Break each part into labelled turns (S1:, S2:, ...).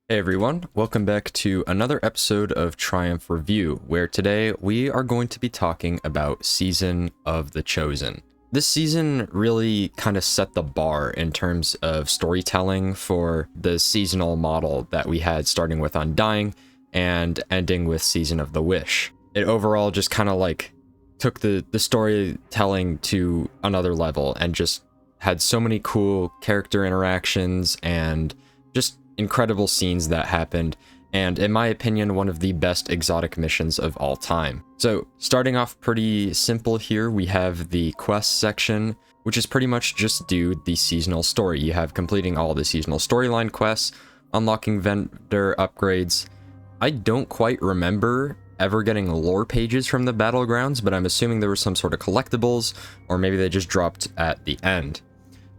S1: Hey everyone, welcome back to another episode of Triumph Review, where today we are going to be talking about Season of the Chosen. This season really kind of set the bar in terms of storytelling for the seasonal model that we had, starting with Undying and ending with Season of the Wish. It overall just kind of like took the storytelling to another level and just had so many cool character interactions and just incredible scenes that happened, and in my opinion, one of the best exotic missions of all time. So starting off pretty simple here, we have the quest section, which is pretty much just do the seasonal story. You have completing all the seasonal storyline quests, unlocking vendor upgrades. I don't quite remember ever getting lore pages from the battlegrounds, but I'm assuming there was some sort of collectibles, or maybe they just dropped at the end.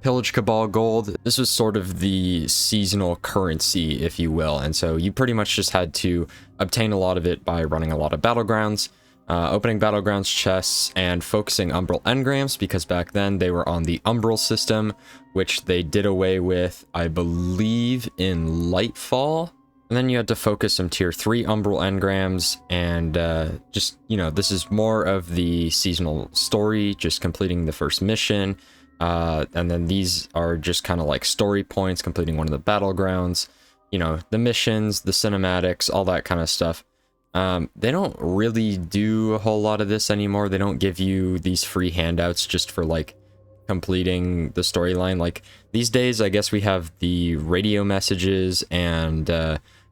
S1: Pillage Cabal Gold. This was sort of the seasonal currency, if you will, and so you pretty much just had to obtain a lot of it by running a lot of battlegrounds, opening battlegrounds chests, and focusing Umbral engrams, because back then they were on the Umbral system, which they did away with, I believe, in Lightfall. And then you had to focus some tier 3 Umbral engrams, and just, you know, this is more of the seasonal story, just completing the first mission. And then these are just kind of like story points, completing one of the battlegrounds, you know, the missions, the cinematics, all that kind of stuff. They don't really do a whole lot of this anymore. They don't give you these free handouts just for like completing the storyline. Like these days, I guess we have the radio messages, and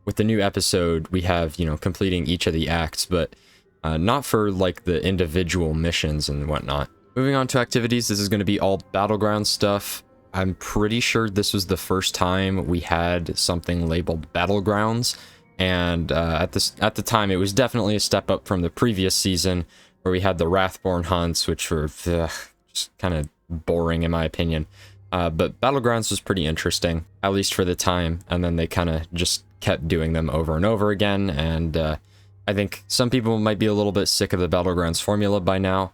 S1: with the new episode, we have, you know, completing each of the acts, but not for like the individual missions and whatnot. Moving on to activities, this is going to be all battleground stuff. I'm pretty sure this was the first time we had something labeled battlegrounds, and at the time it was definitely a step up from the previous season where we had the Wrathborn hunts, which were just kind of boring in my opinion. But battlegrounds was pretty interesting, at least for the time, and then they kind of just kept doing them over and over again, and I think some people might be a little bit sick of the battlegrounds formula by now.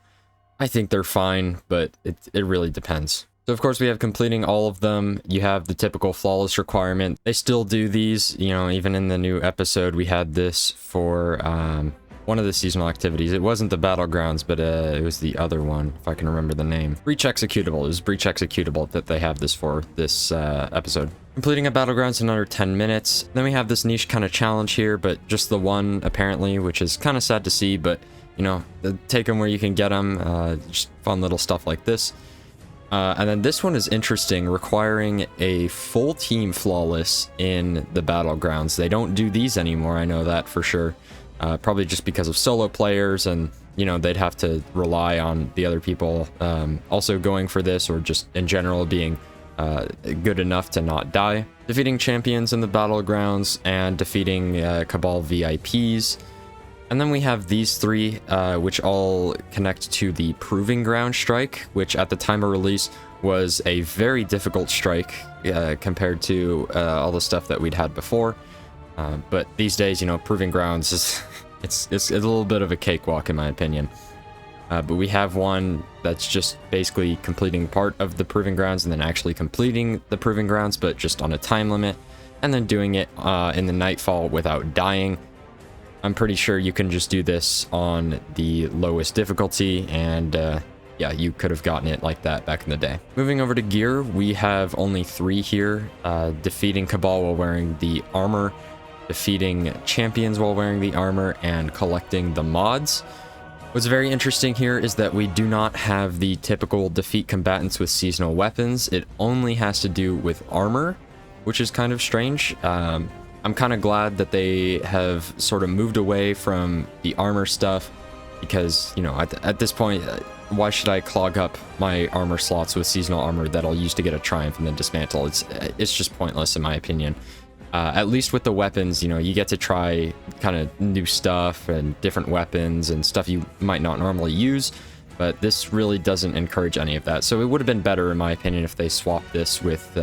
S1: I think they're fine, but it really depends. So of course we have completing all of them. You have the typical flawless requirement. They still do these, you know, even in the new episode we had this for one of the seasonal activities. It wasn't the battlegrounds, but it was the other one, if I can remember the name. Breach Executable. It was Breach Executable that they have this for this episode. Completing a battlegrounds in under 10 minutes. Then we have this niche kind of challenge here, but just the one apparently, which is kind of sad to see, but you know, take them where you can get them, just fun little stuff like this. And then this one is interesting, requiring a full team flawless in the battlegrounds. They don't do these anymore, I know that for sure. Probably just because of solo players, and, you know, they'd have to rely on the other people also going for this, or just in general being good enough to not die. Defeating champions in the battlegrounds, and defeating Cabal VIPs. And then we have these three, which all connect to the Proving Ground strike, which at the time of release was a very difficult strike compared to all the stuff that we'd had before. But these days, you know, Proving Grounds is it's a little bit of a cakewalk in my opinion. But we have one that's just basically completing part of the Proving Grounds and then actually completing the Proving Grounds, but just on a time limit, and then doing it in the Nightfall without dying. I'm pretty sure you can just do this on the lowest difficulty, and yeah, you could have gotten it like that back in the day. Moving over to gear, we have only 3 here. Defeating Cabal while wearing the armor, defeating champions while wearing the armor, and collecting the mods. What's very interesting here is that we do not have the typical defeat combatants with seasonal weapons. It only has to do with armor, which is kind of strange. I'm kind of glad that they have sort of moved away from the armor stuff, because, you know, at this point, why should I clog up my armor slots with seasonal armor that I'll use to get a triumph and then dismantle? It's just pointless in my opinion. At least with the weapons, you know, you get to try kind of new stuff and different weapons and stuff you might not normally use, but this really doesn't encourage any of that. So it would have been better, in my opinion, if they swapped this with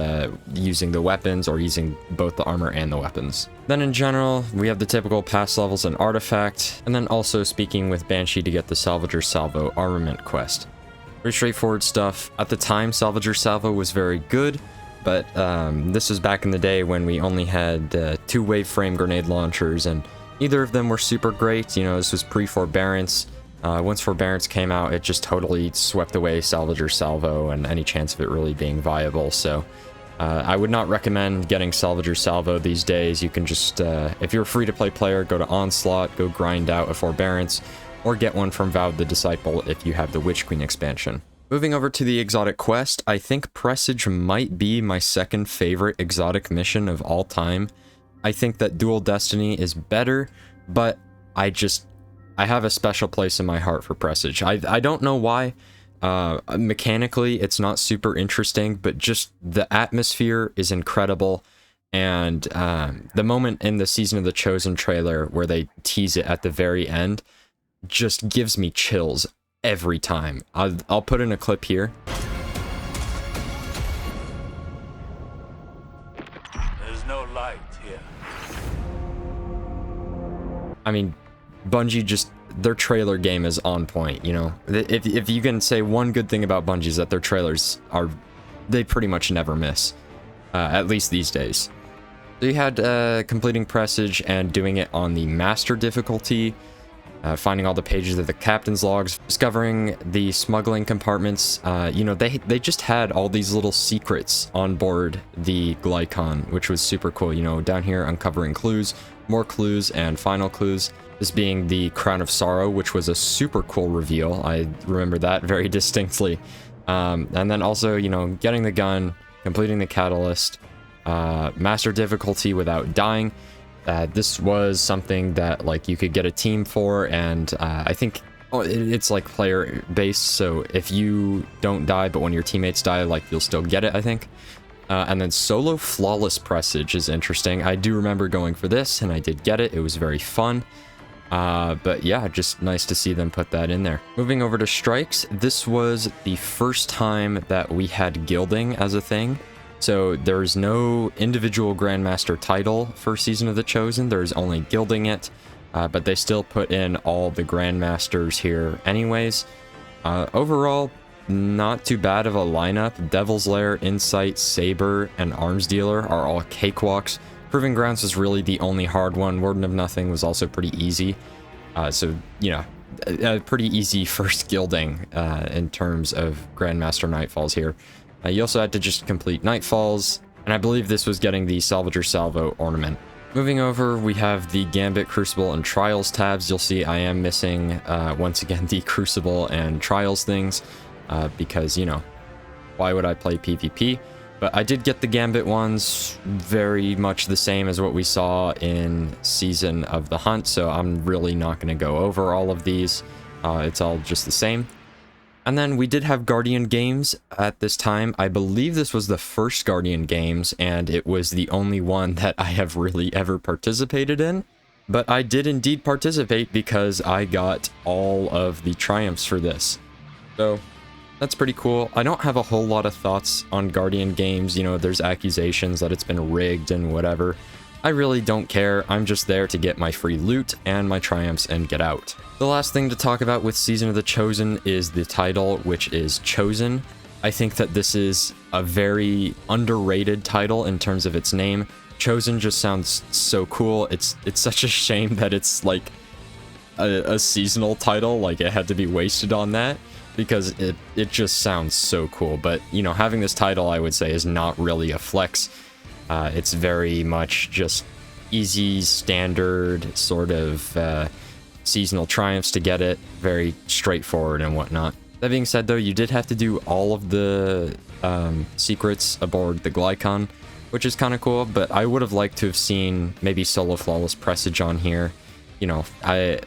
S1: using the weapons, or using both the armor and the weapons. Then in general, we have the typical pass levels and artifact, and then also speaking with Banshee to get the Salvager Salvo armament quest. Pretty straightforward stuff. At the time, Salvager Salvo was very good. but this was back in the day when we only had 2 wave frame grenade launchers, and neither of them were super great. You know, this was pre-Forbearance. Once Forbearance came out, it just totally swept away Salvager Salvo and any chance of it really being viable. So I would not recommend getting Salvager Salvo these days. You can just, if you're a free-to-play player, go to Onslaught, go grind out a Forbearance, or get one from Vow the Disciple if you have the Witch Queen expansion. Moving over to the exotic quest, I think Presage might be my second favorite exotic mission of all time. I think that Dual Destiny is better, but I have a special place in my heart for Presage. I don't know why. Mechanically, it's not super interesting, but just the atmosphere is incredible. And the moment in the Season of the Chosen trailer where they tease it at the very end just gives me chills every time. I'll put in a clip here.
S2: There's no light here.
S1: I mean, Bungie just, their trailer game is on point, you know? If you can say one good thing about Bungie is that their trailers are, they pretty much never miss. At least these days. So you had completing Presage and doing it on the Master difficulty, finding all the pages of the captain's logs, discovering the smuggling compartments. You know, they just had all these little secrets on board the Glykon, which was super cool. You know, down here, uncovering clues, more clues, and final clues. This being the Crown of Sorrow, which was a super cool reveal. I remember that very distinctly. And then also, you know, getting the gun, completing the catalyst, Master difficulty without dying. This was something that, like, you could get a team for, and I think it's like player based, so if you don't die but when your teammates die, like, you'll still get it, I think. And then solo flawless Presage is interesting. I do remember going for this, and I did get it. It was very fun. But yeah, just nice to see them put that in there. Moving over to strikes, this was the first time that we had guilding as a thing. So there's no individual Grandmaster title for Season of the Chosen. There's only guilding it, but they still put in all the Grandmasters here anyways. Overall, not too bad of a lineup. Devil's Lair, Insight, Saber, and Arms Dealer are all cakewalks. Proving Grounds was really the only hard one. Warden of Nothing was also pretty easy. So, you know, a pretty easy first guilding in terms of Grandmaster Nightfalls here. You also had to just complete Nightfalls, and I believe this was getting the Salvager Salvo ornament. Moving over, we have the Gambit, Crucible, and Trials tabs. You'll see I am missing, once again, the Crucible and Trials things, because, you know, why would I play PvP? But I did get the Gambit ones, very much the same as what we saw in Season of the Hunt, so I'm really not going to go over all of these. It's all just the same. And then we did have Guardian Games at this time. I believe this was the first Guardian Games, and it was the only one that I have really ever participated in. But I did indeed participate because I got all of the triumphs for this. So that's pretty cool. I don't have a whole lot of thoughts on Guardian Games. You know, there's accusations that it's been rigged and whatever. I really don't care. I'm just there to get my free loot and my triumphs and get out. The last thing to talk about with Season of the Chosen is the title, which is Chosen. I think that this is a very underrated title in terms of its name. Chosen just sounds so cool. It's such a shame that it's like a seasonal title, like it had to be wasted on that, because it just sounds so cool. But, you know, having this title, I would say, is not really a flex. It's very much just easy, standard sort of seasonal triumphs to get it. Very straightforward and whatnot. That being said, though, you did have to do all of the secrets aboard the Glykon, which is kind of cool, but I would have liked to have seen maybe Solo Flawless Presage on here. You know, I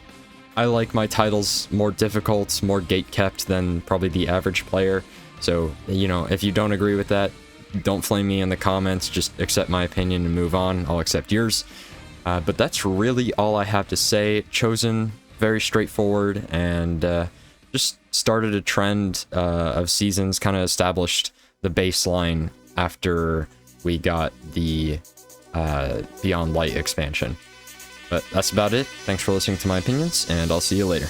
S1: like my titles more difficult, more gate-kept than probably the average player. So, you know, if you don't agree with that, don't flame me in the comments, just accept my opinion and move on. I'll accept yours. But that's really all I have to say. Chosen, very straightforward, and just started a trend of seasons, kind of established the baseline after we got the Beyond Light expansion. But that's about it. Thanks for listening to my opinions, and I'll see you later.